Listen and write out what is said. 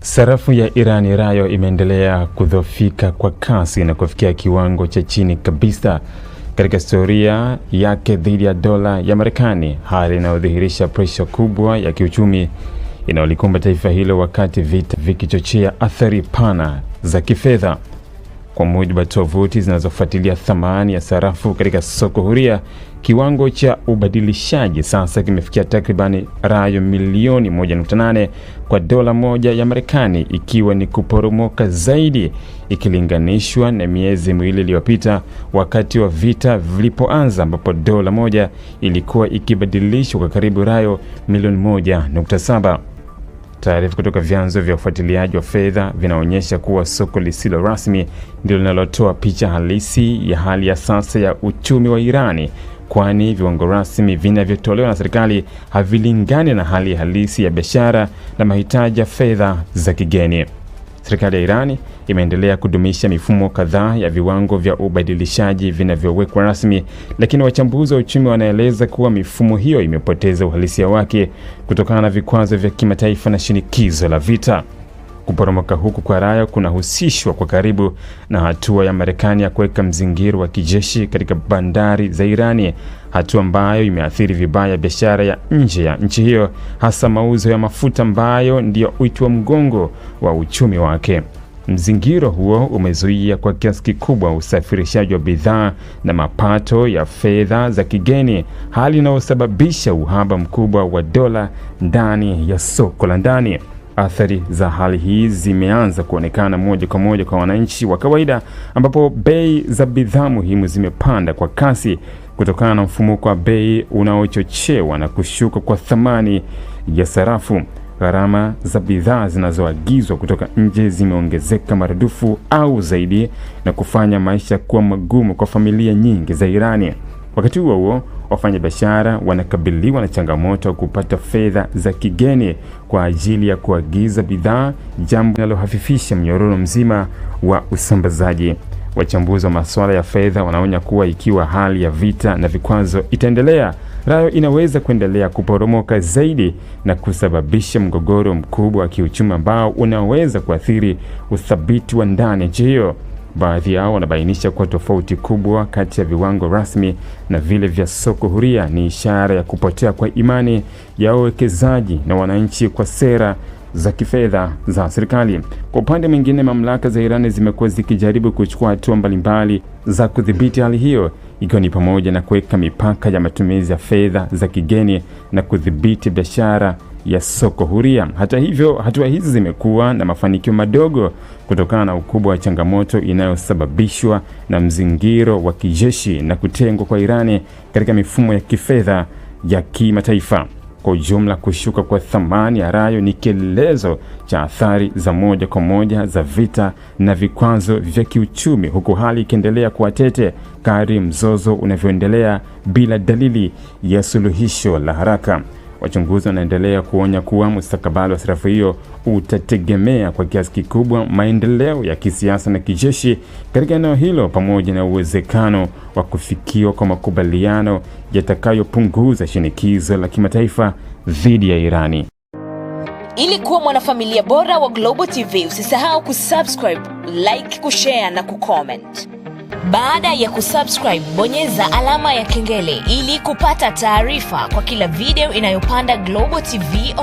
Sarafu ya Irani Rayo imeendelea kudhoofika kwa kasi na kufikia kiwango cha chini kabisa katika historia yake dhidi ya dola ya Marekani, hali inayodhihirisha presha kubwa ya kiuchumi inayolikumba taifa hilo wakati vita vikichochea athari pana za kifedha. Kwa mujibu wa tovuti zinazofuatilia thamani ya sarafu katika soko huria, kiwango cha ubadilishaji sasa kimefikia takribani rayo milioni 1.8 kwa dola moja ya Marekani, ikiwa ni kuporomoka zaidi ikilinganishwa na miezi miwili iliyopita wakati wa vita vilipoanza, ambapo dola moja ilikuwa ikibadilishwa kwa karibu rayo milioni 1.7. Taarifa kutoka vyanzo vya ufuatiliaji wa fedha vinaonyesha kuwa soko lisilo rasmi ndilo linalotoa picha halisi ya hali ya sasa ya uchumi wa Irani, kwani viwango rasmi vinavyotolewa na serikali havilingani na hali halisi ya biashara na mahitaji ya fedha za kigeni. Serikali ya Irani imeendelea kudumisha mifumo kadhaa ya viwango vya ubadilishaji vinavyowekwa rasmi, lakini wachambuzi wa uchumi wanaeleza kuwa mifumo hiyo imepoteza uhalisia wake kutokana na vikwazo vya kimataifa na shinikizo la vita. Kuporomoka huku kwa rayo kunahusishwa kwa karibu na hatua ya Marekani ya kuweka mzingiro wa kijeshi katika bandari za Irani, hatua ambayo imeathiri vibaya biashara ya nje ya nchi hiyo, hasa mauzo ya mafuta ambayo ndio uti wa mgongo wa uchumi wake. Mzingiro huo umezuia kwa kiasi kikubwa usafirishaji wa bidhaa na mapato ya fedha za kigeni, hali inayosababisha uhaba mkubwa wa dola ndani ya soko la ndani. Athari za hali hii zimeanza kuonekana moja kwa moja kwa wananchi wa kawaida, ambapo bei za bidhaa muhimu zimepanda kwa kasi kutokana na mfumuko wa bei unaochochewa na kushuka kwa thamani ya sarafu. Gharama za bidhaa zinazoagizwa kutoka nje zimeongezeka maradufu au zaidi na kufanya maisha kuwa magumu kwa familia nyingi za Irani. Wakati huo wafanyabiashara wanakabiliwa na changamoto kupata fedha za kigeni kwa ajili ya kuagiza bidhaa, jambo linalohafifisha mnyororo mzima wa usambazaji. Wachambuzi wa masuala ya fedha wanaonya kuwa ikiwa hali ya vita na vikwazo itaendelea, rayo inaweza kuendelea kuporomoka zaidi na kusababisha mgogoro mkubwa wa kiuchumi ambao unaweza kuathiri uthabiti wa ndani nchi hiyo. Baadhi yao wanabainisha kuwa tofauti kubwa kati ya viwango rasmi na vile vya soko huria ni ishara ya kupotea kwa imani ya wawekezaji na wananchi kwa sera za kifedha za serikali. Kwa upande mwingine, mamlaka za Irani zimekuwa zikijaribu kuchukua hatua mbalimbali za kudhibiti hali hiyo, ikiwa ni pamoja na kuweka mipaka ya matumizi ya fedha za kigeni na kudhibiti biashara ya soko huria. Hata hivyo, hatua hizi zimekuwa na mafanikio madogo kutokana na ukubwa wa changamoto inayosababishwa na mzingiro wa kijeshi na kutengwa kwa Irani katika mifumo ya kifedha ya kimataifa. Kwa ujumla, kushuka kwa thamani ya rayo ni kielelezo cha athari za moja kwa moja za vita na vikwazo vya kiuchumi, huku hali ikiendelea kuwa tete kadri mzozo unavyoendelea bila dalili ya suluhisho la haraka. Wachunguzi wanaendelea kuonya kuwa mustakabali wa sarafu hiyo utategemea kwa kiasi kikubwa maendeleo ya kisiasa na kijeshi katika eneo hilo, pamoja na uwezekano wa kufikiwa kwa makubaliano yatakayopunguza shinikizo la kimataifa dhidi ya Irani. Ili kuwa mwanafamilia bora wa Global TV, usisahau kusubscribe, like, kushare na kucomment. Baada ya kusubscribe, bonyeza alama ya kengele ili kupata taarifa kwa kila video inayopanda Global TV.